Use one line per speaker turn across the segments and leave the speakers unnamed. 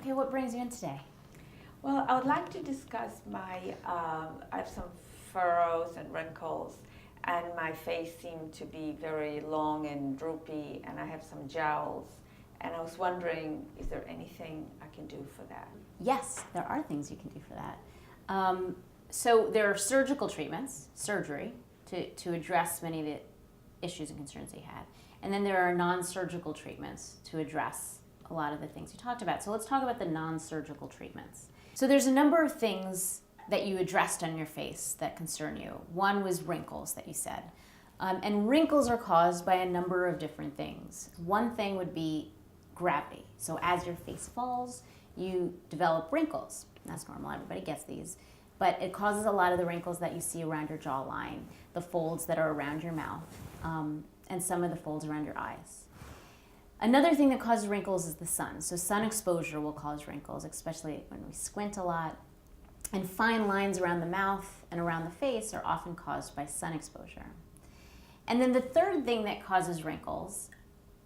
Okay, what brings you in today?
Well, I would like to discuss I have some furrows and wrinkles, and my face seemed to be very long and droopy, and I have some jowls. And I was wondering, is there anything I can do for that?
Yes, there are things you can do for that. So there are surgical treatments, surgery, to address many of the issues and concerns that you had. And then there are non-surgical treatments to address a lot of the things you talked about. So let's talk about the non-surgical treatments. So there's a number of things that you addressed on your face that concern you. One was wrinkles that you said. And wrinkles are caused by a number of different things. One thing would be gravity. So as your face falls, you develop wrinkles. That's normal, everybody gets these. But it causes a lot of the wrinkles that you see around your jawline, the folds that are around your mouth, and some of the folds around your eyes. Another thing that causes wrinkles is the sun. So sun exposure will cause wrinkles, especially when we squint a lot. And fine lines around the mouth and around the face are often caused by sun exposure. And then the third thing that causes wrinkles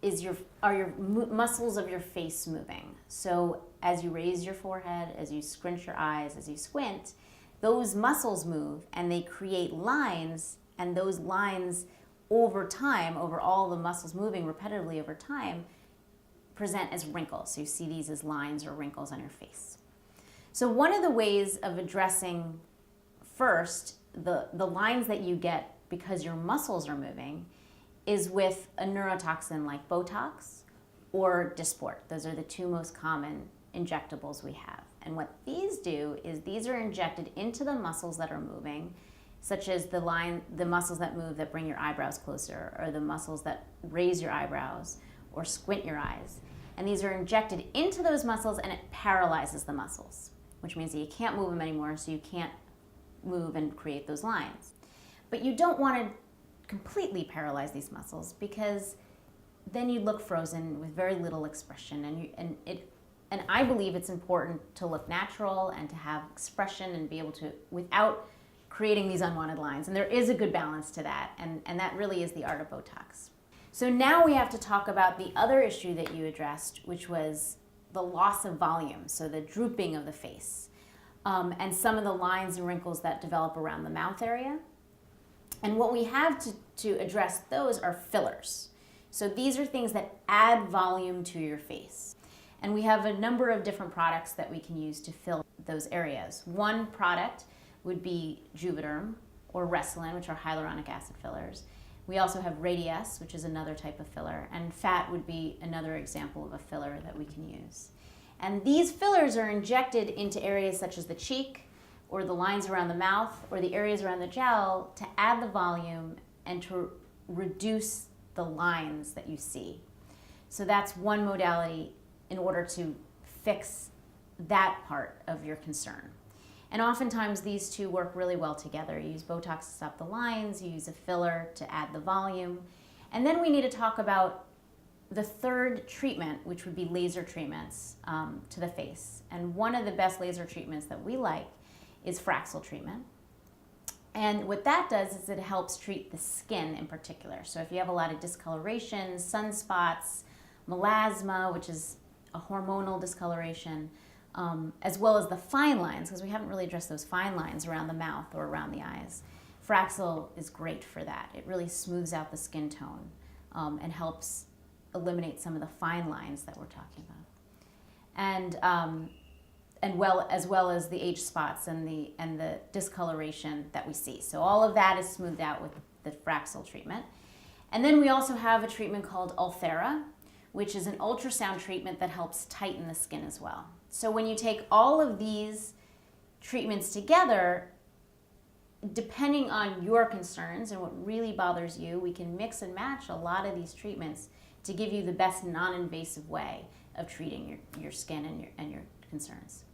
is your muscles of your face moving. So as you raise your forehead, as you scrunch your eyes, as you squint, those muscles move and they create lines, and those lines over time, over all the muscles moving repetitively over time, present as wrinkles. So you see these as lines or wrinkles on your face. So one of the ways of addressing first the lines that you get because your muscles are moving is with a neurotoxin like Botox or Dysport. Those are the two most common injectables we have. And what these do is these are injected into the muscles that are moving, such as the muscles that move that bring your eyebrows closer, or the muscles that raise your eyebrows or squint your eyes. And these are injected into those muscles, and it paralyzes the muscles, which means that you can't move them anymore, so you can't move and create those lines. But you don't want to completely paralyze these muscles, because then you look frozen with very little expression, and I believe it's important to look natural and to have expression and be able to, without creating these unwanted lines. And there is a good balance to that, and that really is the art of Botox. So now we have to talk about the other issue that you addressed, which was the loss of volume, so the drooping of the face, and some of the lines and wrinkles that develop around the mouth area. And what we have to address those are fillers. So these are things that add volume to your face. And we have a number of different products that we can use to fill those areas. One product would be Juvederm or Restylane, which are hyaluronic acid fillers. We also have Radiesse, which is another type of filler, and Fat would be another example of a filler that we can use. And these fillers are injected into areas such as the cheek, or the lines around the mouth, or the areas around the jowl to add the volume and to reduce the lines that you see. So that's one modality in order to fix that part of your concern. And oftentimes these two work really well together. You use Botox to stop the lines, you use a filler to add the volume. And then we need to talk about the third treatment, which would be laser treatments to the face. And one of the best laser treatments that we like is Fraxel treatment. And what that does is it helps treat the skin in particular. So if you have a lot of discoloration, sunspots, melasma, which is a hormonal discoloration, as well as the fine lines, because we haven't really addressed those fine lines around the mouth or around the eyes. Fraxel is great for that. It really smooths out the skin tone and helps eliminate some of the fine lines that we're talking about. As well as the age spots and the discoloration that we see. So all of that is smoothed out with the Fraxel treatment. And then we also have a treatment called Ulthera, which is an ultrasound treatment that helps tighten the skin as well. So when you take all of these treatments together, depending on your concerns and what really bothers you, we can mix and match a lot of these treatments to give you the best non-invasive way of treating your skin and your concerns.